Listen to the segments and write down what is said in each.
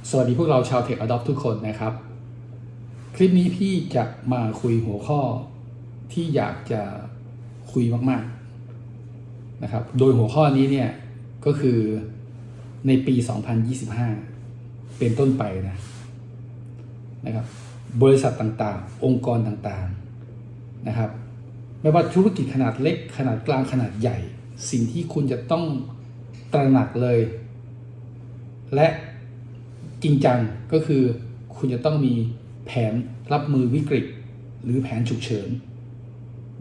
สวัสดีพวกเราชาว Tech Adopt ทุกคนนะครับ คลิปนี้พี่จะมาคุยหัวข้อที่อยากจะคุยมากๆนะครับโดยหัวข้อนี้เนี่ยก็คือในปี 2025 เป็นต้นไปนะครับบริษัทต่างๆองค์กรต่างๆนะครับไม่ว่าธุรกิจขนาดเล็กขนาดกลางขนาดใหญ่สิ่งที่คุณจะต้องตระหนักเลยและจริงจังก็คือคุณจะต้องมีแผนรับมือวิกฤตหรือแผนฉุกเฉิน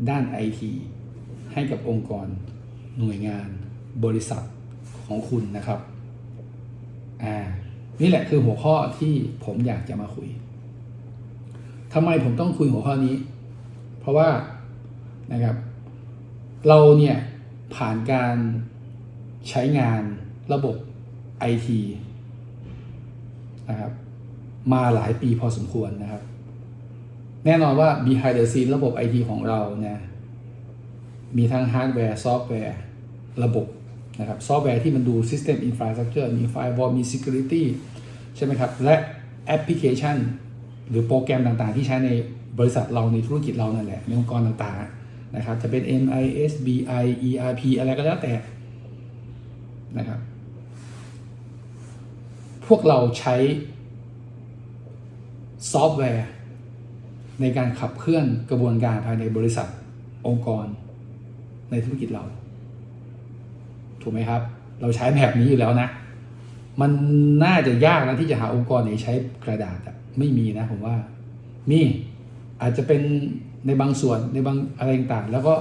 ด้าน IT ให้กับองค์กรหน่วยงานบริษัทของคุณนะครับนี่แหละคือหัวข้อที่ผมอยากจะมาคุยทำไมผมต้องคุยหัวข้อนี้เพราะว่านะครับเราเนี่ยผ่านการใช้งานระบบ IT นะครับมาหลายปีพอสมควรนะครับแน่นอนว่า behind the scene ระบบ IT ของเราเนี่ยมีทั้งฮาร์ดแวร์ซอฟต์แวร์ระบบนะครับซอฟต์แวร์ที่มันดู System Infrastructure มี Firewall มี Security ใช่ไหมครับและแอปพลิเคชันหรือโปรแกรมต่างๆที่ใช้ในบริษัทเราในธุรกิจเรานั่นแหละในองค์กรต่างๆนะครับจะเป็น MIS BI ERP อะไรก็แล้วแต่นะครับพวกเราใช้ซอฟต์แวร์ในการขับเคลื่อนกระบวนการภายในบริษัทองค์กรในธุรกิจเราถูกไหมครับเราใช้แบบนี้อยู่แล้วนะมันน่าจะยากนะที่จะหาองค์กรไหนใช้กระดาษไม่มีนะผมว่ามีอาจจะเป็นในบางส่วนในบางอะไรต่างๆแล้วก็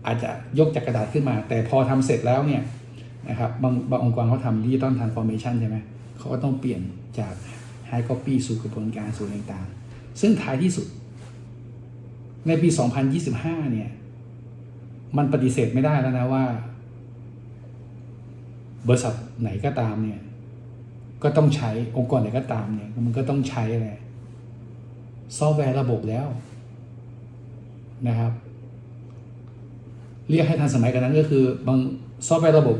อาจจะยกจากกระดาษขึ้นมาแต่พอทำเสร็จแล้วเนี่ยนะครับบางองค์กรเขาทำดิจิตอลทรานส์ฟอร์เมชันใช่ไหมเขาก็ต้องเปลี่ยนจากHigh Copy สู่กระบวนการสู่ต่างๆซึ่งท้ายที่สุดในปี 2025 เนี่ยมันปฏิเสธไม่ได้แล้วนะว่าบริษัทไหนก็ตามเนี่ยก็ต้องใช้องค์กรไหนก็ตามเนี่ยมันก็ต้องใช้อะไรซอฟต์แวร์ระบบแล้วนะครับเรียกให้ทันสมัยกันนั้นก็คือบางซอฟต์แวร์ระบบ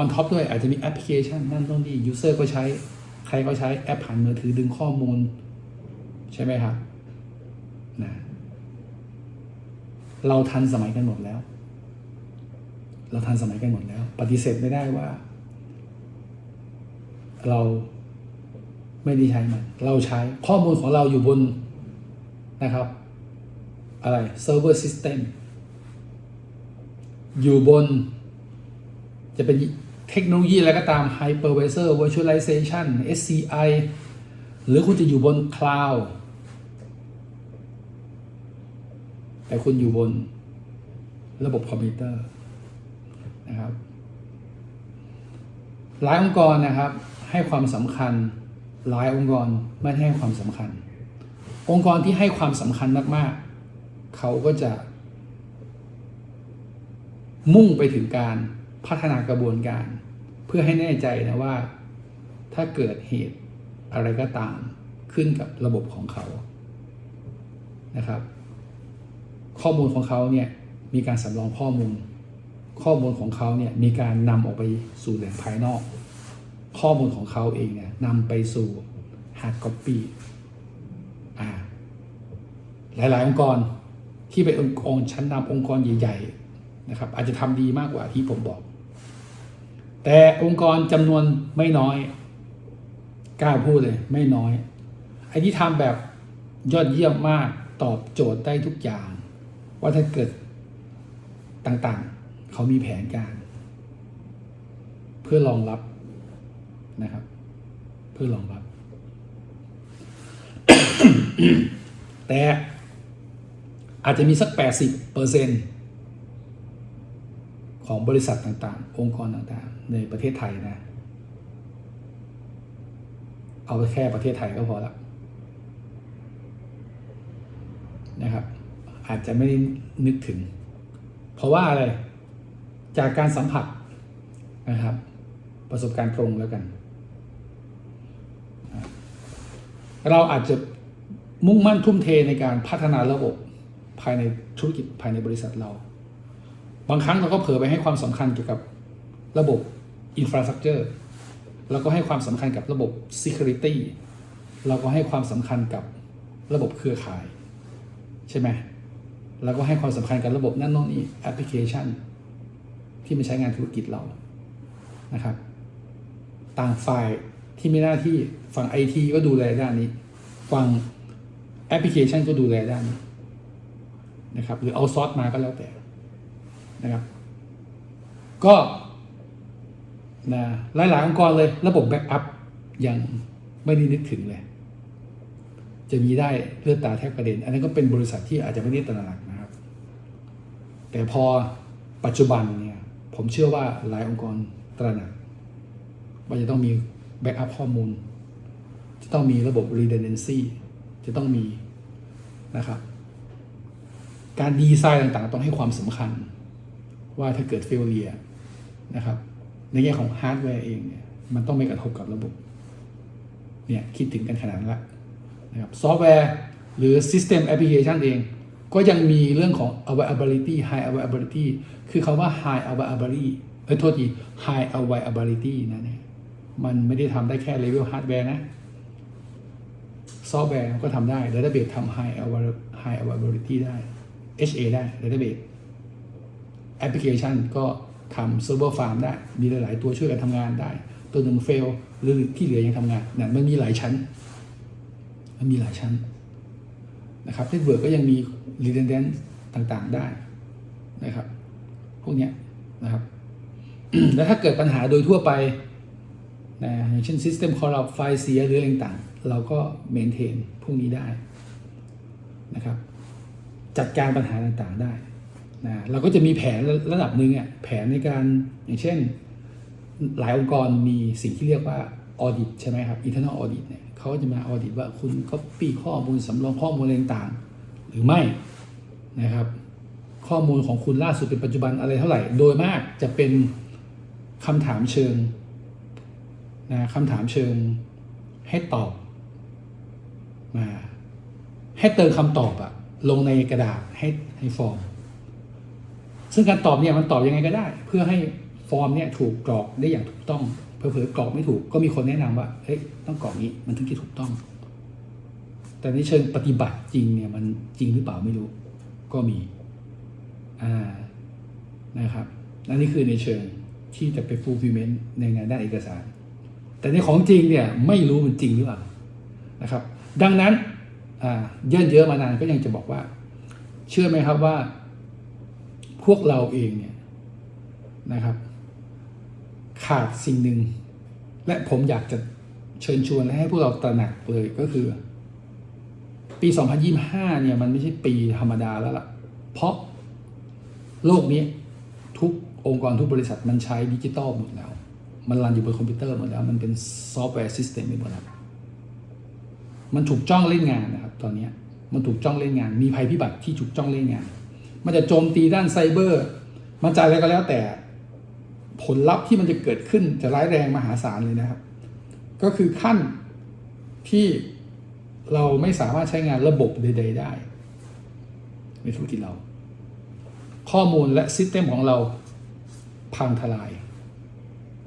on top ด้วยอาจจะมีแอปพลิเคชันนั่นต้องดี user ก็ใช้ใครก็ใช้แอปผ่านมือถือดึงข้อมูลใช่ไหมครับนะเราทันสมัยกันหมดแล้วเราทันสมัยกันหมดแล้วปฏิเสธไม่ได้ว่าเราไม่ได้ใช้มันเราใช้ข้อมูลของเราอยู่บนนะครับอะไรเซิร์ฟเวอร์ซิสเต็มอยู่บนจะเป็นเทคโนโลยีอะไรก็ตาม Hypervisor Virtualization SCI หรือคุณจะอยู่บน Cloud แต่คุณอยู่บนระบบคอมพิวเตอร์นะครับหลายองค์กรนะครับให้ความสำคัญหลายองค์กรไม่ให้ความสำคัญองค์กรที่ให้ความสำคัญมากๆเขาก็จะมุ่งไปถึงการพัฒนากระบวนการเพื่อให้แน่ใจนะว่าถ้าเกิดเหตุอะไรก็ตามขึ้นกับระบบของเขานะครับข้อมูลของเขาเนี่ยมีการสำรองข้อมูลของเขาเนี่ยมีการนำออกไปสู่แหล่งภายนอกข้อมูลของเขาเองเนี่ยนำไปสู่ hard copy หลายๆองค์กรที่เป็นองค์กรชั้นนำองค์กรใหญ่ๆนะครับอาจจะทำดีมากกว่าที่ผมบอกแต่องค์กรจำนวนไม่น้อยกล้าพูดเลยไม่น้อยไอ้ที่ทำแบบยอดเยี่ยมมากตอบโจทย์ได้ทุกอย่างว่าถ้าเกิดต่างๆเขามีแผนการเพื่อรองรับนะครับเพื่อรองรับ แต่อาจจะมีสัก 80% ของบริษัทต่างๆองค์กรต่างๆในประเทศไทยนะเอาแค่ประเทศไทยก็พอละนะครับอาจจะไม่ได้นึกถึงเพราะว่าอะไรจากการสัมผัสนะครับประสบการณ์ตรงแล้วกันเราอาจจะมุ่งมั่นทุ่มเทในการพัฒนาระบบภายในธุรกิจภายในบริษัทเราบางครั้งเราก็เผลอไปให้ความสำคัญเกี่ยวกับระบบ Infrastructure เราก็ให้ความสำคัญกับระบบ security เราก็ให้ความสำคัญกับระบบเครือข่ายใช่ไหมเราก็ให้ความสำคัญกับระบบนั่นโน่นนี่แอปพลิเคชันที่มาใช้งานธุรกิจเรานะครับต่างฝ่ายที่มีหน้าที่ฝั่ง IT ก็ดูแลด้านนี้ฝั่งแอปพลิเคชันก็ดูแลด้านนี้นะครับหรือเอาซอสมาก็แล้วแต่นะครับก็นะหลายๆองค์กรเลยระบบแบ็กอัพยังไม่ได้นึกถึงเลยจะมีได้เลือดตาแทบกระเด็นอันนั้นก็เป็นบริษัทที่อาจจะไม่ได้ตระหนักนะครับแต่พอปัจจุบันเนี่ยผมเชื่อว่าหลายองค์กรตระหนักว่าจะต้องมีแบ็กอัพข้อมูลจะต้องมีระบบ redundancy จะต้องมีนะครับการดีไซน์ต่างๆต้องให้ความสำคัญว่าถ้าเกิด failure นะครับในแง่ของฮาร์ดแวร์เองเนี่ยมันต้องไม่กระทบกับระบบเนี่ยคิดถึงกันขนาดนั้นละนะครับซอฟต์แวร์หรือ System Application เองก็ยังมีเรื่องของ availability high availability คือคำว่า high availability โทษที high availability นะเนี่ยมันไม่ได้ทำได้แค่ level hardware นะซอฟต์แวร์ก็ทำได้ database ทำ high availability ได้ HA ได้ database application ก็ทำ server farm ได้มีหลายๆตัวช่วยกันทำงานได้ตัวหนึ่ง fail หรือที่เหลือยังทำงานนั่นมันมีหลายชั้นนะครับ network ก็ยังมี redundant ต่างๆได้นะครับพวกนี้นะครับ แล้วถ้าเกิดปัญหาโดยทั่วไปนะอย่างเช่น system corrupt ไฟล์เสียหรืออะไรต่างๆเราก็ maintain พวกนี้ได้นะครับจัดการปัญหาต่างๆได้นะเราก็จะมีแผนระดับหนึ่งแผนในการอย่างเช่นหลายองค์กรมีสิ่งที่เรียกว่า audit ใช่ไหมครับ internal audit เนี่ยเขาจะมา audit ว่าคุณ copy ข้อมูลสำรองข้อมูลอะไรต่างๆหรือไม่นะครับข้อมูลของคุณล่าสุดเป็นปัจจุบันอะไรเท่าไหร่โดยมากจะเป็นคำถามเชิงนะคำถามเชิงให้ตอบมาให้เติมคำตอบลงในกระดาษให้ฟอร์มซึ่งการตอบเนี่ยมันตอบยังไงก็ได้เพื่อให้ฟอร์มเนี่ยถูกกรอกได้อย่างถูกต้องเผลอๆกรอกไม่ถูกก็มีคนแนะนำว่าเฮ้ยต้องกรอกนี้มันถึงจะถูกต้องแต่ในเชิงปฏิบัติจริงเนี่ยมันจริงหรือเปล่าไม่รู้ก็มีนะครับนั่นนี่คือในเชิงที่จะไป fulfillment ในงานด้านเอกสารแต่ในของจริงเนี่ยไม่รู้มันจริงหรือเปล่านะครับดังนั้นเยอะมานานก็ยังจะบอกว่าเชื่อไหมครับว่าพวกเราเองเนี่ยนะครับขาดสิ่งหนึ่งและผมอยากจะเชิญชวนและให้พวกเราตระหนักเลยก็คือปี 2025 เนี่ยมันไม่ใช่ปีธรรมดาแล้วล่ะเพราะโลกนี้ทุกองค์กรทุกบริษัทมันใช้ดิจิตอลหมดแล้วมันรันอยู่บนคอมพิวเตอร์หมดแล้วมันเป็นซอฟต์แวร์ซิสเต็มไปหมดแล้วมันถูกจ้องเล่นงานนะครับตอนนี้มันถูกจ้องเล่นงานมีภัยพิบัติที่ถูกจ้องเล่นงานมันจะโจมตีด้านไซเบอร์มันจะอะไรก็แล้วแต่ผลลัพธ์ที่มันจะเกิดขึ้นจะร้ายแรงมหาศาลเลยนะครับก็คือขั้นที่เราไม่สามารถใช้งานระบบใดๆได้ในธุรกิจเราข้อมูลและซิสเต็มของเราพังทลาย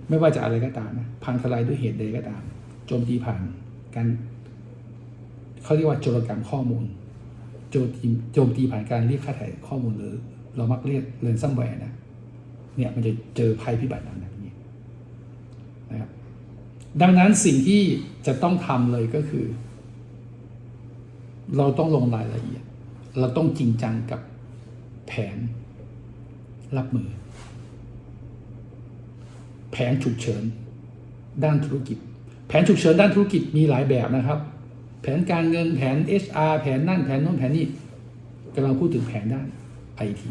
ไม่ว่าจะอะไรก็ตามนะพังทลายด้วยเหตุใดก็ตามโจมตีผ่านการเขาเรียกว่าโจรกรรมข้อมูลโจมตีผ่านการเรียกค่าไถ่ข้อมูลหรือเรามักเรียกเรนซัมแวร์นะเนี่ยมันจะเจอภัยพิบัติหนักๆนี้นะครับดังนั้นสิ่งที่จะต้องทำเลยก็คือเราต้องลงรายละเอียดเราต้องจริงจังกับแผนรับมือแผนฉุกเฉินด้านธุรกิจแผนฉุกเฉินด้านธุรกิจมีหลายแบบนะครับแผนการเงินแผน HR แผนนั่นแผนโน้นแผนนี้กำลังพูดถึงแผนด้าน IT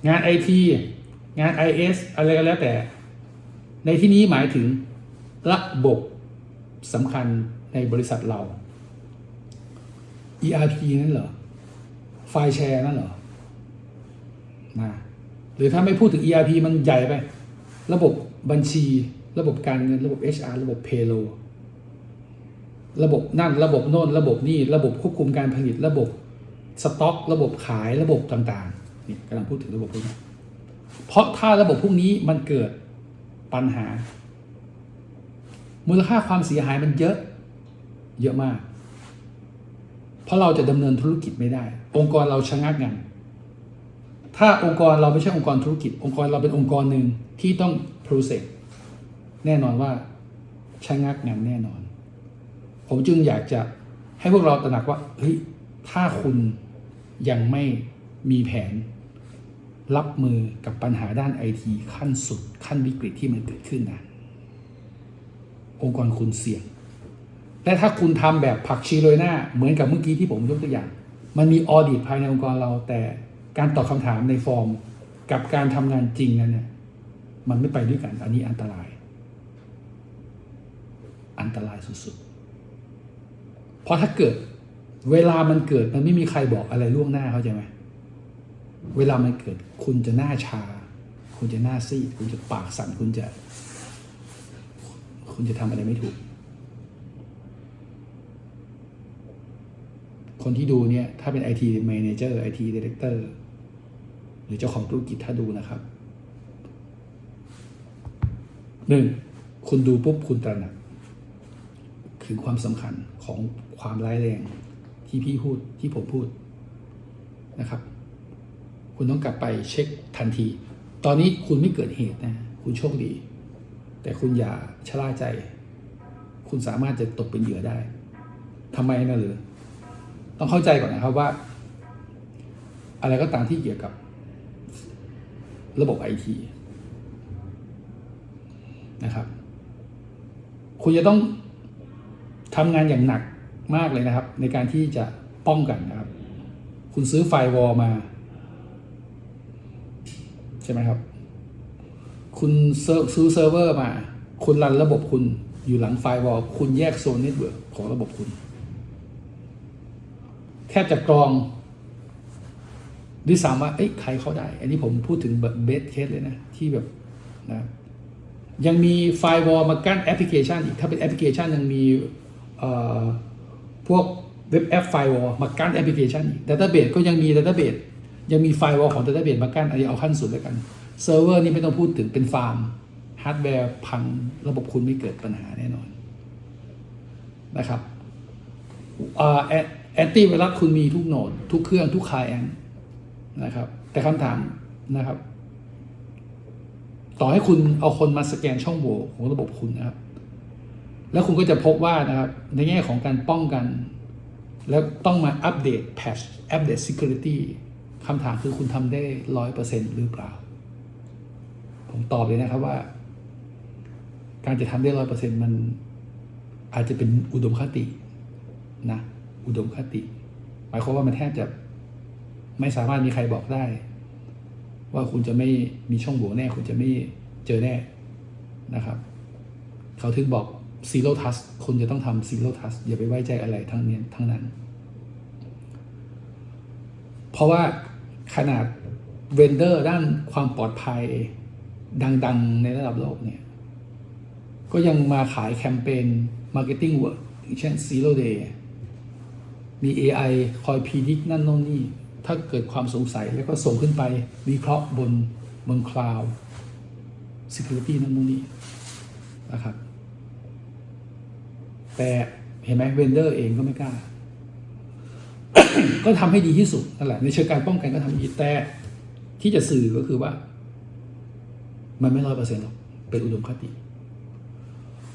งาน IT งาน IS อะไรก็แล้วแต่ในที่นี้หมายถึงระบบสำคัญในบริษัทเรา ERP นั่นเหรอไฟล์แชร์นั่นเหรอนะหรือถ้าไม่พูดถึง ERP มันใหญ่ไประบบบัญชีระบบการเงินระบบ HR ระบบ Payroll ระบบนั่นระบบโน่นระบบนี่ระบบควบคุมการผลิตระบบสต็อกระบบขายระบบต่างๆนี่กำลังพูดถึงระบบพวกนี้เพราะถ้าระบบพวกนี้มันเกิดปัญหา มูลค่าความเสียหายมันเยอะมาก เพราะเราจะดำเนินธุรกิจไม่ได้องค์กรเราชะงักงันถ้าองค์กรเราไม่ใช่องค์กรธุรกิจองค์กรเราเป็นองค์กรหนึ่งที่ต้อง process แน่นอนว่าชะงักงันแน่นอนผมจึงอยากจะให้พวกเราตระหนักว่าเฮ้ยถ้าคุณยังไม่มีแผนรับมือกับปัญหาด้านไอทีขั้นสุดขั้นวิกฤตที่มันเกิดขึ้นนะองค์กรคุณเสี่ยงและถ้าคุณทำแบบผักชีโรยหน้าเหมือนกับเมื่อกี้ที่ผมยกตัวอย่างมันมีออดิตภายในองค์กรเราแต่การตอบคำถามในฟอร์มกับการทำงานจริงนั้นเนี่ยมันไม่ไปด้วยกันอันนี้อันตรายสุดๆเพราะถ้าเกิดเวลามันเกิดมันไม่มีใครบอกอะไรล่วงหน้าเข้าใจไหมเวลามันเกิดคุณจะหน้าชาคุณจะหน้าซีดคุณจะปากสั่นคุณจะทำอะไรไม่ถูกคนที่ดูเนี่ยถ้าเป็น IT Manager IT Director หรือเจ้าของธุรกิจถ้าดูนะครับ1คุณดูปุ๊บคุณตระหนักถึงความสำคัญของความร้ายแรงที่พี่พูดที่ผมพูดนะครับคุณต้องกลับไปเช็คทันทีตอนนี้คุณไม่เกิดเหตุนะคุณโชคดีแต่คุณอย่าชะล่าใจคุณสามารถจะตกเป็นเหยื่อได้ทำไมนะหรือต้องเข้าใจก่อนนะครับว่าอะไรก็ตามที่เกี่ยวกับระบบ IT นะครับคุณจะต้องทำงานอย่างหนักมากเลยนะครับในการที่จะป้องกันนะครับคุณซื้อไฟวอลมาใช่ไหมครับคุณซื้อเซิร์ฟเวอร์มาคุณรันระบบคุณอยู่หลังไฟวอลคุณแยกโซนเน็ตเวิร์กของระบบคุณแทบจะกรองด้วยซ้ำว่าใครเข้าได้อันนี้ผมพูดถึงแบบเบสเคสเลยนะที่แบบนะยังมีไฟวอลมากั้นแอปพลิเคชันอีกถ้าเป็นแอปพลิเคชันยังมีพวกเว็บแอปไฟวอลมากั้นแอปพลิเคชันอีกดัตต้าเบสก็ยังมีดัตต้าเบสยังมีไฟวอลของดัตต้าเบสมากั้นอันนี้เอาขั้นสุดแล้วกันเซิร์ฟเวอร์นี่ไม่ต้องพูดถึงเป็นฟาร์มฮาร์ดแวร์พังระบบคุณไม่เกิดปัญหาแน่นอนนะครับแอนตี้ไวรัสคุณมีทุกโหนดทุกเครื่องทุกคลายแอนนะครับแต่คำถามนะครับต่อให้คุณเอาคนมาสแกนช่องโหว่ของระบบคุณนะครับแล้วคุณก็จะพบว่านะครับในแง่ของการป้องกันแล้วต้องมาอัปเดตแพทช์อัปเดต security คำถามคือคุณทำได้ 100% หรือเปล่าผมตอบเลยนะครับว่าการจะทำได้ 100% มันอาจจะเป็นอุดมคตินะอุดมคติหมายความว่ามันแทบจะไม่สามารถมีใครบอกได้ว่าคุณจะไม่มีช่องโหว่แน่คุณจะไม่เจอแน่นะครับเขาถึงบอก zero trust คุณจะต้องทำ zero trust อย่าไปไว้ใจอะไรทั้งนั้นเพราะว่าขนาดเวนเดอร์ด้านความปลอดภัยดังๆในระดับโลกเนี่ยก็ยังมาขายแคมเปญ marketing word อย่างเช่น zero day มี AI คอยพิจิตรนั่นโน่นนี่ถ้าเกิดความสงสัยแล้วก็ส่งขึ้นไปวิเคราะห์บนคลาวด์ security นั่นโน่นนี่นะครับแต่เห็นไหมเวนเดอร์เองก็ไม่กล้า ก็ทำให้ดีที่สุดนั่นแหละในเชิงการป้องกันก็ทำดีแต่ที่จะสื่อก็คือว่ามันไม่ 100% หรอกเป็นอุดมคติ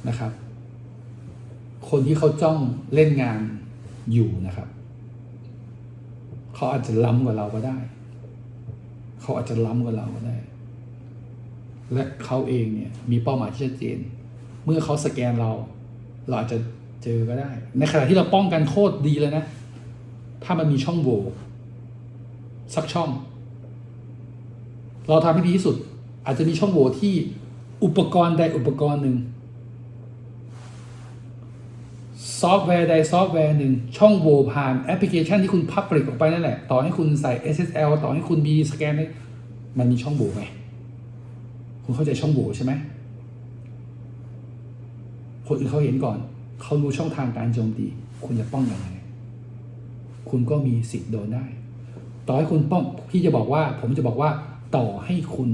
นะครับคนที่เขาจ้องเล่นงานอยู่นะครับเขาอาจจะล้ำกว่าเราก็ได้เขาอาจจะล้ำกว่าเราก็ได้และเขาเองเนี่ยมีเป้าหมายที่ชัดเจนเมื่อเขาสแกนเราอาจจะเจอก็ได้ในขณะที่เราป้องกันโคตรดีเลยนะถ้ามันมีช่องโหว่สักช่องเราทำให้ดีที่สุดอาจจะมีช่องโหว่ที่อุปกรณ์ใดอุปกรณ์หนึ่งซอฟต์แวร์ใดซอฟต์แวร์หนึ่งช่องโหว่ผ่านแอปพลิเคชันที่คุณพับปริกออกไปนั่นแหละต่อให้คุณใส่ SSL ต่อให้คุณมีสแกนได้มันมีช่องโหว่ไหมคุณเข้าใจช่องโหว่ใช่ไหมคนอื่นเขาเห็นก่อนเขารู้ช่องทางการโจมตีคุณจะป้องกันยังไงคุณก็มีสิทธิ์โดนได้ต่อให้คุณป้องผมจะบอกว่าต่อให้คุณ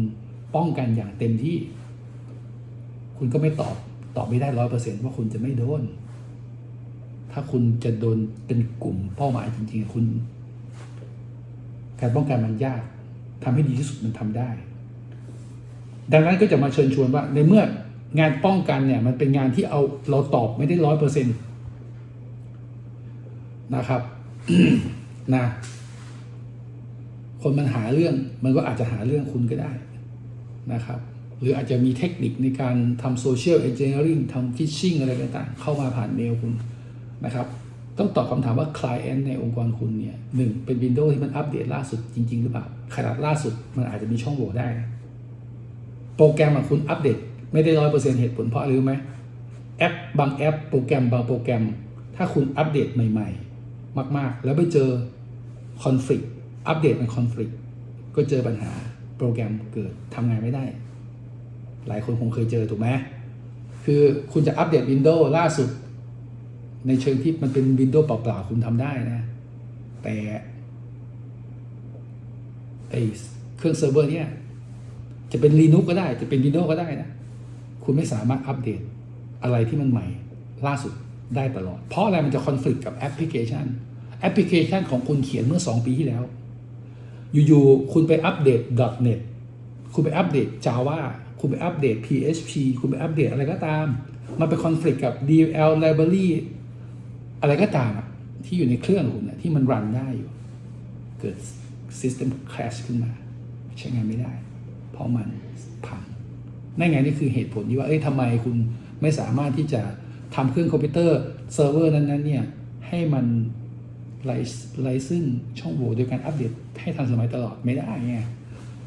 ป้องกันอย่างเต็มที่คุณก็ไม่ต ตอบไม่ได้100%ว่าคุณจะไม่โดนถ้าคุณจะโดนเป็นกลุ่มเป้าหมายจริงๆคุณการป้องกันมันยากทำให้ดีที่สุดมันทำได้ ดังนั้นก็จะมาเชิญชวนว่าในเมื่องานป้องกันเนี่ยมันเป็นงานที่เราตอบไม่ได้100%นะครับ นะคนมันหาเรื่องมันก็อาจจะหาเรื่องคุณก็ได้นะครับหรืออาจจะมีเทคนิคในการทำโซเชียลเอนจิเนียริงทำฟิชชิ่งอะไรต่างๆเข้ามาผ่านเมลคุณนะครับต้องตอบคำถามว่า Client ในองค์กรคุณเนี่ยหนึ่งเป็น Windows ที่มันอัปเดตล่าสุดจริงๆหรือเปล่าขนาดล่าสุดมันอาจจะมีช่องโหว่ได้โปรแกรมของคุณอัปเดตไม่ได้100%เหตุผลเพราะอะไรรู้ไหมแอปบางแอปโปรแกรมบางโปรแกรมถ้าคุณอัปเดตใหม่ๆมากๆแล้วไปเจอคอนฟ lict อัปเดตเป็นคอนฟ lict ก็เจอปัญหาโปรแกรมเกิดทำงานไม่ได้หลายคนคงเคยเจอถูกไหมคือคุณจะอัปเดต Windows ล่าสุดในเชิงที่มันเป็น Windows เปล่าๆคุณทำได้นะแต่ไอเครื่องเซิร์ฟเวอร์เนี่ยจะเป็น Linux ก็ได้จะเป็น Windows ก็ได้นะคุณไม่สามารถอัปเดตอะไรที่มันใหม่ล่าสุดได้ตลอดเพราะอะไรมันจะคอนฟ lict กับแอปพลิเคชันของคุณเขียนเมื่อ2 ปีที่แล้วอยู่ๆคุณไปอัปเดต .NET คุณไปอัปเดต Java คุณไปอัปเดต PHP คุณไปอัปเดตอะไรก็ตามมันไปคอนฟ lict กับ DLL library อะไรก็ตามที่อยู่ในเครื่องคุณที่มันรันได้อยู่เกิด system crash ขึ้นมาใช้งานไม่ได้เพราะมันพังนั่นไงนี่คือเหตุผลที่ว่าทำไมคุณไม่สามารถที่จะทำเครื่องคอมพิวเตอร์เซิร์ฟเวอร์นั้นเนี่ยให้มันไร้ซึ่งช่องโหว่โดยการอัปเดตให้ทันสมัยตลอดไม่ได้ไง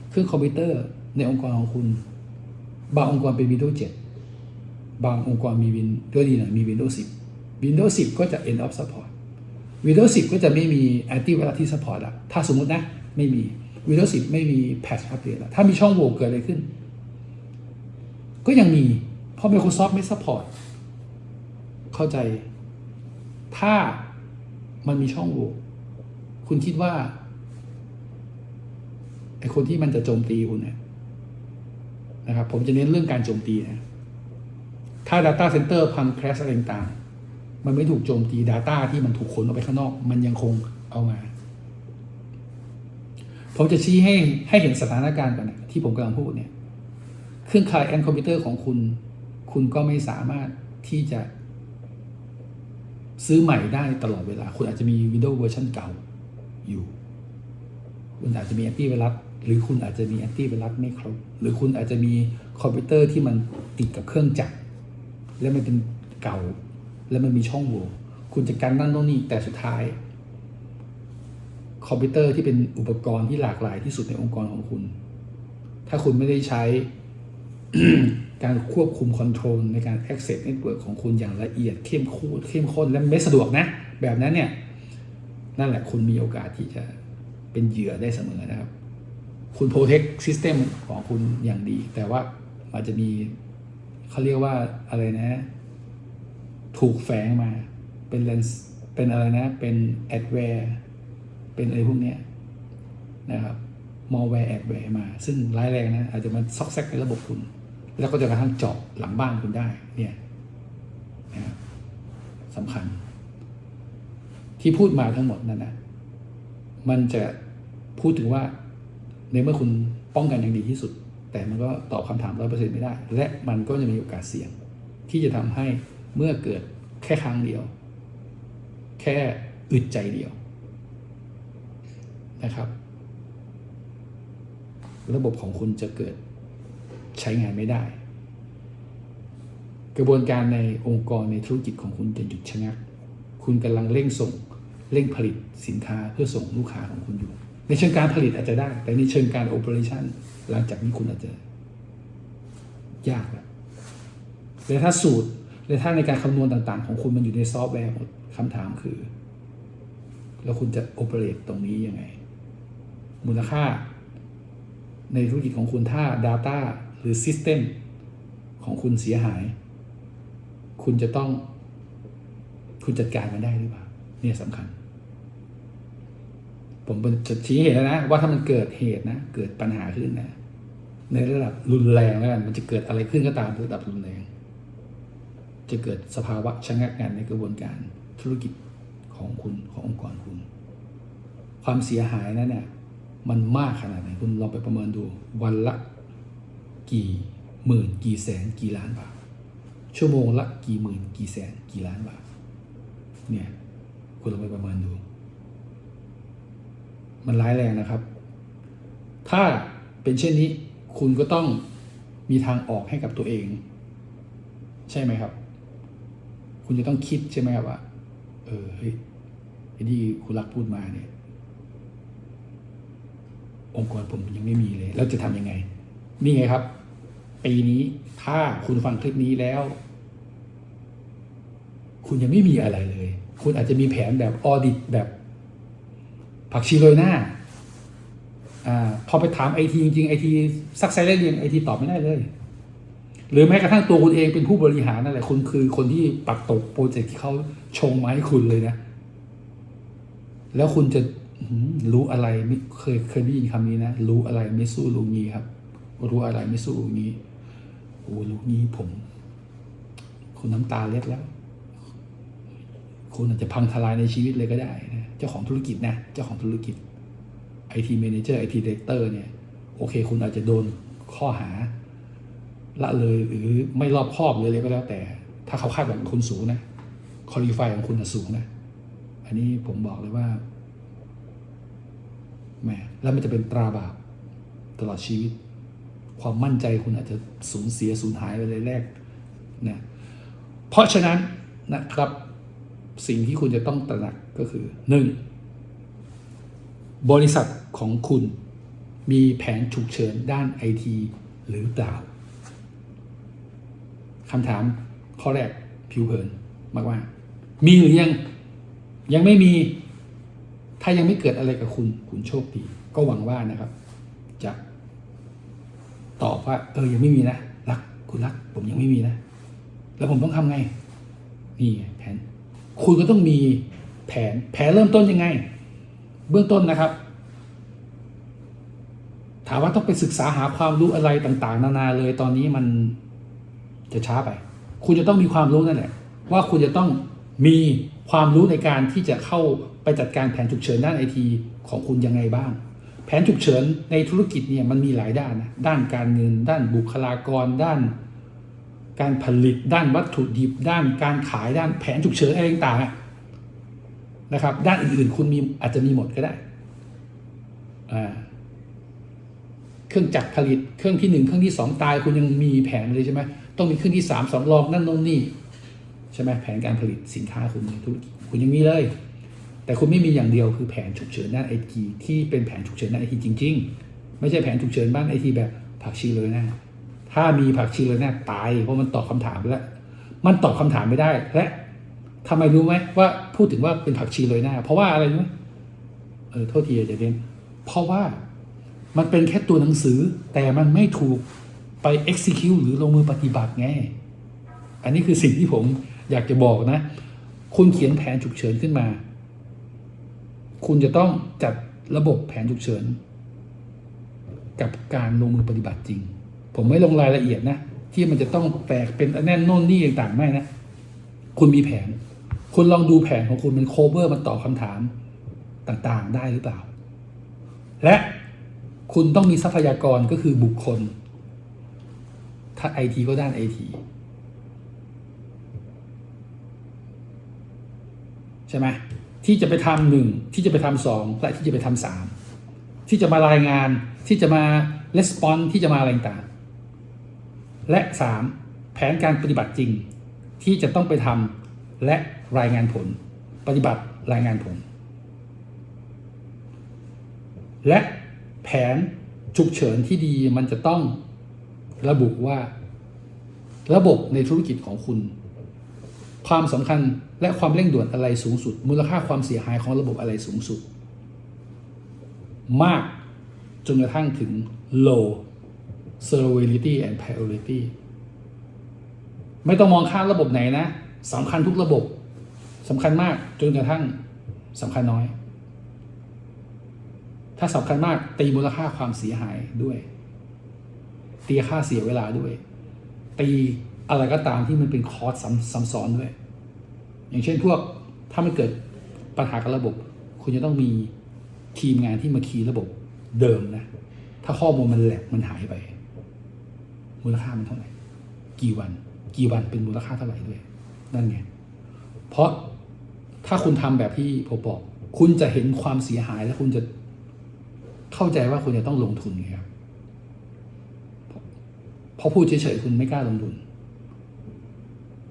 เครื่องคอมพิวเตอร์ในองค์กรของคุณบางองค์กรเป็น Windows 7 บางองค์กรมีด้วยดีหน่อยมี Windows 10 Windows 10 ก็จะ end of support Windows 10 ก็จะไม่มี antivirus ที่ support ละถ้าสมมุตินะไม่มี Windows 10 ไม่มี patch update ละถ้ามีช่องโหว่เกิดอะไรขึ้นก็ยังมีเพราะ Microsoft ไม่ support เข้าใจถ้ามันมีช่องโหว่คุณคิดว่าไอ้คนที่มันจะโจมตีคุณเนี่ยนะครับผมจะเน้นเรื่องการโจมตีนะถ้า Data Center พัง crash อะไรต่างๆมันไม่ถูกโจมตี Data ที่มันถูกขนออกไปข้างนอกมันยังคงเอามาผมจะชี้ให้เห็นสถานการณ์ก่อนนะที่ผมกำลังพูดเนี่ยเครื่อง Client คอมพิวเตอร์ของคุณก็ไม่สามารถที่จะซื้อใหม่ได้ตลอดเวลาคุณอาจจะมี Windows เวอร์ชันเก่าอยู่คุณอาจจะมีแอนตี้ไวรัสหรือคุณอาจจะมีแอนตี้ไวรัสไม่ครบหรือคุณอาจจะมีคอมพิวเตอร์ที่มันติดกับเครื่องจักรแล้วมันเป็นเก่าแล้วมันมีช่องโหว่คุณจะกันนั่นตรงนี้แต่สุดท้ายคอมพิวเตอร์ที่เป็นอุปกรณ์ที่หลากหลายที่สุดในองค์กรของคุณถ้าคุณไม่ได้ใช้ การควบคุมคอนโทรลในการ access network ของคุณอย่างละเอียดเข้มข้นและไม่สะดวกนะแบบนั้นเนี่ยนั่นแหละคุณมีโอกาสที่จะเป็นเหยื่อได้เสมอนะครับคุณ protect system ของคุณอย่างดีแต่ว่าอาจจะมีเขาเรียกว่าอะไรนะถูกแฝงมาเป็นเลนส์เป็นอะไรนะเป็นแอดแวร์เป็นอะไรพวกนี้นะครับมอลแวร์แอดแวร์มาซึ่งร้ายแรงนะอาจจะมาซอกแซกในระบบคุณแล้วก็จะกระทั่งเจาะหลังบ้านคุณได้เนี่ยนะครับสำคัญที่พูดมาทั้งหมดนั่นนะมันจะพูดถึงว่าในเมื่อคุณป้องกันอย่างดีที่สุดแต่มันก็ตอบคำถาม 100% ไม่ได้และมันก็จะมีโอกาสเสี่ยงที่จะทำให้เมื่อเกิดแค่ครั้งเดียวแค่อึดใจเดียวนะครับระบบของคุณจะเกิดใช้งานไม่ได้กระบวนการในองค์กรในธุรกิจของคุณจะหยุดชะงักคุณกำลังเร่งผลิตสินค้าเพื่อส่งลูกค้าของคุณอยู่ในเชิงการผลิตอาจจะได้แต่ในเชิงการโอเปอเรชั่นหลังจากนี้คุณอาจจะยากแล้วและถ้าสูตรและถ้าในการคำนวณต่างๆของคุณมันอยู่ในซอฟต์แวร์หมดคำถามคือแล้วคุณจะโอเปเรตตรงนี้ยังไงมูลค่าในธุรกิจของคุณถ้า Data หรือ System ของคุณเสียหายคุณจัดการมันได้หรือเปล่าเนี่ยสำคัญผมจะชี้เหตุแล้วนะว่าถ้ามันเกิดเหตุนะเกิดปัญหาขึ้นนะในระดับรุนแรงแล้วกันมันจะเกิดอะไรขึ้นก็ตามระดับรุนแรง จะเกิดสภาวะชะงักงันในกระบวนการธุรกิจของคุณขององค์กรคุณความเสียหายนั้นเนี่ยมันมากขนาดไหนคุณลองไปประเมินดูวันละกี่หมื่นกี่แสนกี่ล้านบาทชั่วโมงละกี่หมื่นกี่แสนกี่ล้านบาทเนี่ยคุณลองไปประเมินดูมันร้ายแรงนะครับ ถ้าเป็นเช่นนี้คุณก็ต้องมีทางออกให้กับตัวเองใช่ไหมครับคุณจะต้องคิดใช่ไหมครับว่าเฮ้ยที่คุณรักพูดมาเนี่ยองค์กรผมยังไม่มีเลยแล้วจะทำยังไงนี่ไงครับปีนี้ถ้าคุณฟังคลิปนี้แล้วคุณยังไม่มีอะไรเลยคุณอาจจะมีแผนแบบออดิตแบบผักชีโรยหน้าพอไปถามไอทีจริงๆไอทีซักไซได้เรียงไอทีตอบไม่ได้เลยหรือแม้กระทั่งตัวคุณเองเป็นผู้บริหารนั่นแหละคุณคือคนที่ปัดตกโปรเจกต์ที่เขาชงมาให้คุณเลยนะแล้วคุณจะรู้อะไรไม่เคยได้ยินคำนี้นะรู้อะไรไม่สู้ลูกนี้ครับรู้อะไรไม่สู้ลูกนี้โอ้ลูกนี้คุณน้ำตาเล็ดแล้วคุณอาจจะพังทลายในชีวิตเลยก็ได้นะเจ้าของธุรกิจนะเจ้าของธุรกิจIT Manager IT Director เนี่ยโอเคคุณอาจจะโดนข้อหาละเลยหรือไม่รอบคอบหรืออะไรก็แล้วแต่ถ้าเขาคาดหวังคุณสูงนะคอลี่ไฟของคุณสูงนะอันนี้ผมบอกเลยว่าแหมแล้วมันจะเป็นตราบาปตลอดชีวิตความมั่นใจคุณอาจจะสูญหายไปเลยแรกนะเพราะฉะนั้นนะครับสิ่งที่คุณจะต้องตระหนักก็คือ 1. บริษัทของคุณมีแผนฉุกเฉินด้าน IT หรือเปล่าคำถามข้อแรกผิวเผินมากว่ามีหรือยังไม่มีถ้ายังไม่เกิดอะไรกับคุณโชคดีก็หวังว่านะครับจะตอบว่ายังไม่มีนะคุณรักผมยังไม่มีนะแล้วผมต้องทำไงนี่แผนคุณก็ต้องมีแผนเริ่มต้นยังไงเบื้องต้นนะครับถามว่าต้องไปศึกษาหาความรู้อะไรต่างๆนานาเลยตอนนี้มันจะช้าไปคุณจะต้องมีความรู้นั่นแหละว่าคุณจะต้องมีความรู้ในการที่จะเข้าไปจัดการแผนฉุกเฉินด้าน IT ของคุณยังไงบ้างแผนฉุกเฉินในธุรกิจเนี่ยมันมีหลายด้านนะด้านการเงินด้านบุคลากรด้านการผลิตด้านวัตถุดิบด้านการขายด้านแผนฉุกเฉินอะไรต่างๆนะครับด้านอื่นๆคุณอาจจะมีหมดก็ได้เครื่องจักรผลิตเครื่องที่1เครื่องที่2ตายคุณยังมีแผนเลยใช่ไหมต้องมีเครื่องที่3สำรองนั่นโน่นนี่ใช่ไหมแผนการผลิตสินค้าคุณในธุรกิจคุณยังมีเลยแต่คุณไม่มีอย่างเดียวคือแผนฉุกเฉินด้าน IT ที่เป็นแผนฉุกเฉินด้าน IT จริงๆไม่ใช่แผนฉุกเฉินบ้าน IT แบบผักชีเลยนะถ้ามีผักชีเลยนะตายเพราะมันตอบคำถามแล้วมันตอบคำถามไม่ได้และทำไมรู้ไหมว่าพูดถึงว่าเป็นผักชีเลยนะเพราะว่าอะไรรู้ไหมโทษทีจะเรียนเพราะว่ามันเป็นแค่ตัวหนังสือแต่มันไม่ถูกไป execute หรือลงมือปฏิบัติไงอันนี้คือสิ่งที่ผมอยากจะบอกนะคุณเขียนแผนฉุกเฉินขึ้นมาคุณจะต้องจัดระบบแผนฉุกเฉินกับการลงมือปฏิบัติจริงผมไม่ลงรายละเอียดนะที่มันจะต้องแตกเป็นแน่นโน่นนี่ต่างๆไม่นะคุณมีแผนคุณลองดูแผนของคุณมันโคเวอร์มันตอบคำถามต่างๆได้หรือเปล่าและคุณต้องมีทรัพยากรก็คือบุคคลถ้า IT ก็ด้าน IT ใช่ไหมที่จะไปทำ1ที่จะไปทำ2และที่จะไปทำ3ที่จะมารายงานที่จะมา response ที่จะมาอะไรต่างและ3แผนการปฏิบัติจริงที่จะต้องไปทำและรายงานผลปฏิบัติรายงานผลและแผนฉุกเฉินที่ดีมันจะต้องระบุว่าระบบในธุรกิจของคุณความสำคัญและความเร่งด่วนอะไรสูงสุดมูลค่าความเสียหายของระบบอะไรสูงสุดมากจนกระทั่งถึง low severity and priority ไม่ต้องมองข้ามระบบไหนนะสำคัญทุกระบบสำคัญมากจนกระทั่งสำคัญน้อยถ้าสำคัญมากตีมูลค่าความเสียหายด้วยตีค่าเสียเวลาด้วยตี อะไรก็ตามที่มันเป็นคอร์สซ้ำซ้อนด้วยอย่างเช่นพวกถ้ามันเกิดปัญหากับระบบ คุณจะต้องมีทีมงานที่มาคีย์ระบบเดิมนะถ้าข้อมูลมันแหลกมันหายไปมูลค่ามันเท่าไหร่กี่วันเป็นมูลค่าเท่าไหร่ด้วยนั่นไงเพราะถ้าคุณทำแบบที่ผมบอกคุณจะเห็นความเสียหายและคุณจะเข้าใจว่าคุณจะต้องลงทุนครับพอพูดเฉยๆคุณไม่กล้าลงทุน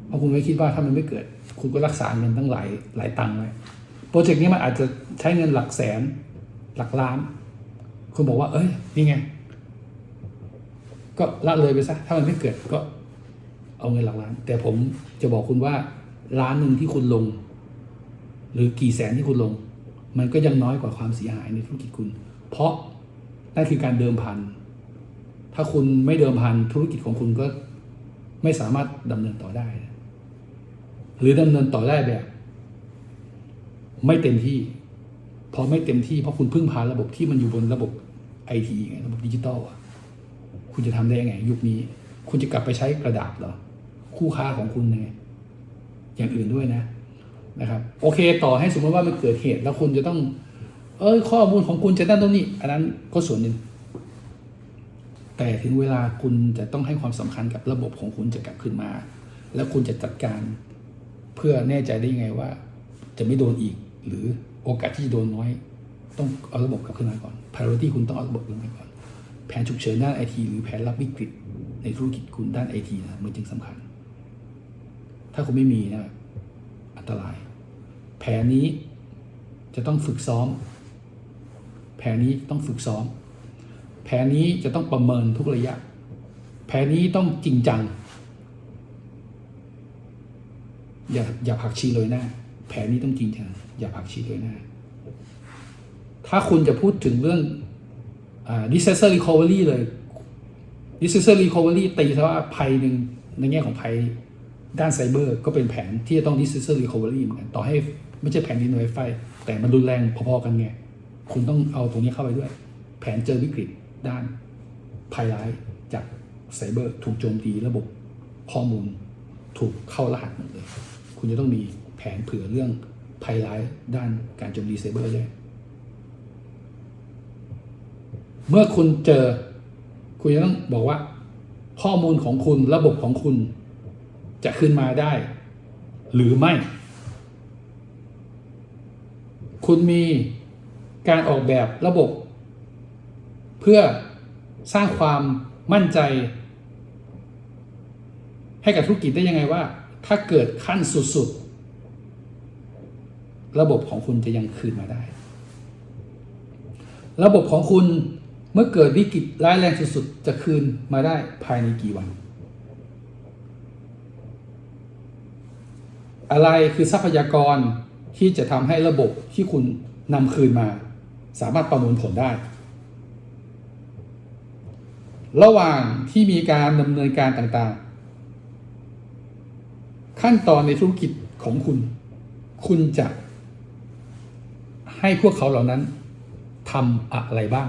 เพราะคุณไม่คิดว่าถ้ามันไม่เกิดคุณก็รักษาเงินตั้งหลายตังค์ไว้โปรเจกต์นี้มันอาจจะใช้เงินหลักแสนหลักล้านคุณบอกว่าเอ้ยนี่ไงก็ละเลยไปซะถ้ามันไม่เกิดก็เอาเงินหลักล้านแต่ผมจะบอกคุณว่าล้านหนึ่งที่คุณลงหรือกี่แสนที่คุณลงมันก็ยังน้อยกว่าความเสียหายในธุรกิจคุณเพราะนั่นคือการเดิมพันถ้าคุณไม่เดิมพันธุรกิจของคุณก็ไม่สามารถดำเนินต่อได้หรือดำเนินต่อได้แบบไม่เต็มที่พอไม่เต็มที่เพราะคุณพึ่งพาระบบที่มันอยู่บนระบบไอทีไงระบบดิจิตอลคุณจะทำได้ยังไงยุคนี้คุณจะกลับไปใช้กระดาษเหรอคู่ค้าของคุณไงอย่างอื่นด้วยนะครับโอเคต่อให้สมมติว่ามันเกิดเหตุแล้วคุณจะต้องข้อมูลของคุณจะนั่นตรงนี้อันนั้นก็ส่วนหนึ่งแต่ถึงเวลาคุณจะต้องให้ความสำคัญกับระบบของคุณจะกลับขึ้นมาแล้วคุณจะจัดการเพื่อแน่ใจได้ยังไงว่าจะไม่โดนอีกหรือโอกาสที่จะโดนน้อยต้องเอาระบบกลับขึ้นมาก่อน priority คุณต้องเอาระบบขึ้นมาก่อนแผนฉุกเฉินด้านไอทีหรือแผนรับวิกฤตในธุรกิจคุณด้านไอทีนะมันจึงสำคัญถ้าคุณไม่มีนะอันตรายแผนนี้จะต้องฝึกซ้อมแผนนี้ต้องฝึกซ้อมแผนนี้จะต้องประเมินทุกระยะแผนนี้ต้องจริงจังอย่าผักชีโรยหน้าแผนนี้ต้องจริงจังอย่าผักชีโรยหน้าถ้าคุณจะพูดถึงเรื่องdisaster recovery เลย disaster recovery ตีซะว่าภัยหนึ่งในแง่ของภัยด้านไซเบอร์ก็เป็นแผนที่จะต้อง disaster recovery เหมือนกันต่อให้ไม่ใช่แผนดินไหวไฟแต่มันรุนแรงพอๆกันไงคุณต้องเอาตรงนี้เข้าไปด้วยแผนเจอวิกฤตด้านภัยร้ายจากไซเบอร์ถูกโจมตีระบบข้อมูลถูกเข้ารหัสหมดเลยคุณจะต้องมีแผนเผื่อเรื่องภัยร้ายด้านการโจมตีไซเบอร์ด้วยเมื่อคุณเจอคุณจะต้องบอกว่าข้อมูลของคุณระบบของคุณจะขึ้นมาได้หรือไม่คุณมีการออกแบบระบบเพื่อสร้างความมั่นใจให้กับธุรกิจได้ยังไงว่าถ้าเกิดขั้นสุดๆระบบของคุณจะยังคืนมาได้ระบบของคุณเมื่อเกิดวิกฤตร้ายแรงสุดๆจะคืนมาได้ภายในกี่วันอะไรคือทรัพยากรที่จะทำให้ระบบที่คุณนำคืนมาสามารถประมวลผลได้ระหว่างที่มีการดำเนินการต่างๆขั้นตอนในธุรกิจของคุณจะให้พวกเขาเหล่านั้นทำอะไรบ้าง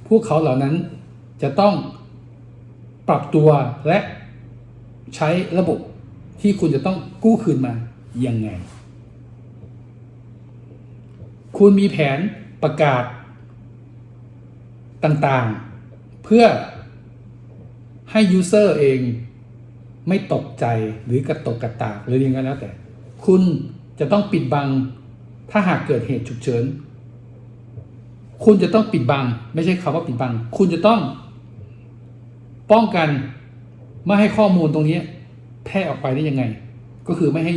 พวกเขาเหล่านั้นจะต้องปรับตัวและใช้ระบบที่คุณจะต้องกู้คืนมายังไงคุณมีแผนประกาศต่างๆเพื่อให้ยูเซอร์เองไม่ตกใจหรือกระตกกระตากหรือยังไงแล้วแต่คุณจะต้องปิดบังถ้าหากเกิดเหตุฉุกเฉินคุณจะต้องปิดบังไม่ใช่คำว่าปิดบังคุณจะต้องป้องกันไม่ให้ข้อมูลตรงนี้แพร่ออกไปได้ยังไงก็คือไม่ให้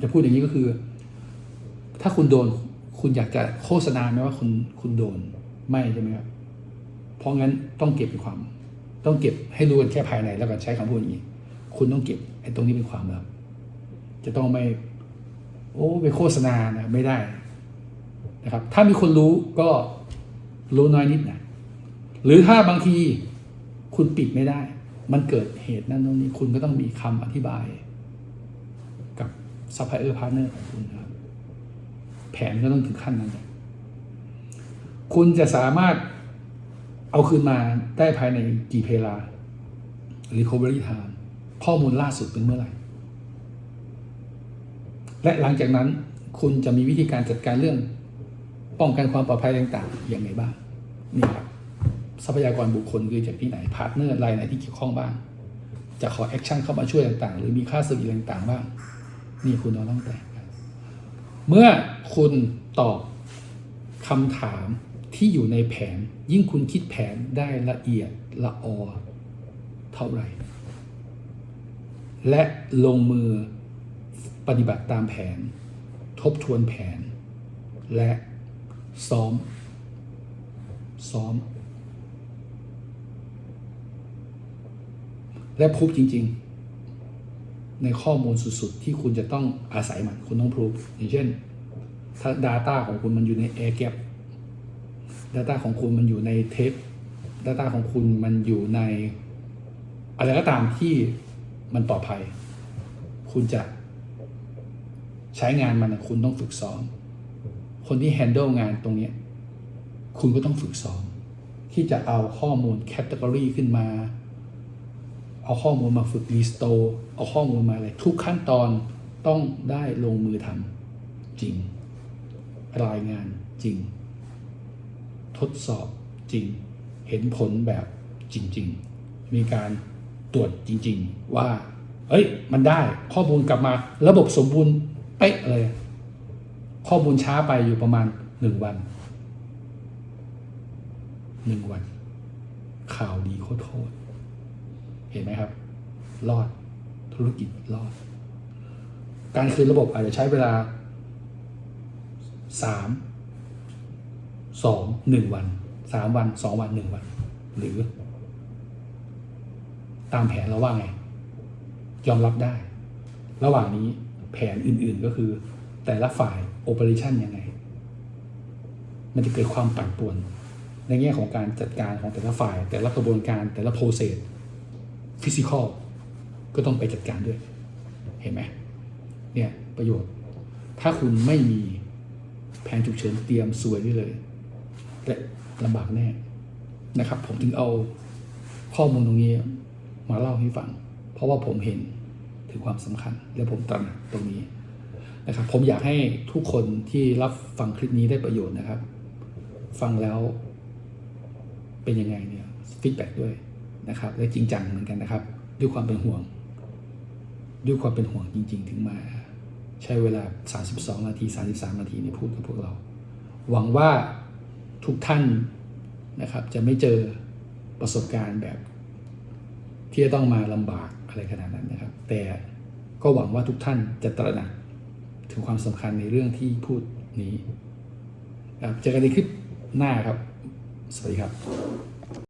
จะพูดอย่างนี้ก็คือถ้าคุณโดนคุณอยากจะโฆษณาไหมว่าคุณโดนไม่ใช่ไหมครับเพราะงั้นต้องเก็บเป็นความต้องเก็บให้รู้กันแค่ภายในแล้วกันใช้คำพูดอย่างนี้คุณต้องเก็บไอ้ตรงนี้เป็นความลับจะต้องไม่ไปโฆษณานะไม่ได้นะครับถ้ามีคนรู้ก็รู้น้อยนิดนะหรือถ้าบางทีคุณปิดไม่ได้มันเกิดเหตุนั่นตรงนี้คุณก็ต้องมีคำอธิบายกับซัพพลายเออร์พาร์ทเนอร์ของคุณนะครับแผนก็ต้องถึงขั้นนั้นคุณจะสามารถเอาคืนมาได้ภายในกี่เวลา recovery time ข้อมูลล่าสุดเป็นเมื่อไหร่และหลังจากนั้นคุณจะมีวิธีการจัดการเรื่องป้องกันความปลอดภัยต่างๆอย่างไรบ้างนี่ครับทรัพยากรบุคคลคือจากที่ไหนพาร์ทเนอร์รายไหนที่เกี่ยวข้องบ้างจะขอแอคชั่นเข้ามาช่วยต่างๆหรือมีค่าเซอร์วิสต่างๆบ้างนี่คุณต้องแต่งกันเมื่อคุณตอบคำถามที่อยู่ในแผนยิ่งคุณคิดแผนได้ละเอียดละออเท่าไหร่และลงมือปฏิบัติตามแผนทบทวนแผนและซ้อมและพูดจริงๆในข้อมูลสุดๆที่คุณจะต้องอาศัยมันคุณต้องพูดอย่างเช่นถ้า Data ของคุณมันอยู่ใน Air Gap Data ของคุณมันอยู่ในเทป Data ของคุณมันอยู่ในอะไรก็ตามที่มันปลอดภัยคุณจะใช้งานมันคุณต้องฝึกซ้อมคนที่ handle งานตรงนี้คุณก็ต้องฝึกซ้อมที่จะเอาข้อมูล category ขึ้นมาเอาข้อมูลมาฝึก restore เอาข้อมูลมาอะไรทุกขั้นตอนต้องได้ลงมือทำจริงรายงานจริงทดสอบจริงเห็นผลแบบจริงๆมีการตรวจจริงๆว่าเอ้ยมันได้ข้อมูลกลับมาระบบสมบูรณ์เป๊ะเลยข้อมูลช้าไปอยู่ประมาณ1 วันข่าวดีโคตรเห็นไหมครับรอดธุรกิจรอดการคืนระบบอาจจะใช้เวลา1 วัน3 วัน2 วัน1 วันหรือตามแผนเราว่าไงยอมรับได้ระหว่างนี้แผนอื่นๆก็คือแต่ละฝ่าย operation ยังไงมันจะเกิดความปั่นป่วนในแง่ของการจัดการของแต่ละฝ่ายแต่ละกระบวนการแต่ละ process physical ก็ต้องไปจัดการด้วยเห็นไหมเนี่ยประโยชน์ถ้าคุณไม่มีแผนฉุกเฉินเตรียมซวยได้เลยและลำบากแน่นะครับผมถึงเอาข้อมูลตรงนี้มาเล่าให้ฟังเพราะว่าผมเห็นถึงความสำคัญและผมตระหนักตรงนี้นะครับผมอยากให้ทุกคนที่รับฟังคลิปนี้ได้ประโยชน์นะครับฟังแล้วเป็นยังไงเนี่ยฟีดแบ็กด้วยนะครับและจริงจังเหมือนกันนะครับด้วยความเป็นห่วงจริงๆถึงมาใช้เวลา32 นาที33 นาทีเนี่ยพูดกับพวกเราหวังว่าทุกท่านนะครับจะไม่เจอประสบการณ์แบบที่จะต้องมาลำบากอะไรขนาดนั้นนะครับแต่ก็หวังว่าทุกท่านจะตระหนักถึงความสำคัญในเรื่องที่พูดนี้เจอกันในคลิปหน้าครับสวัสดีครับ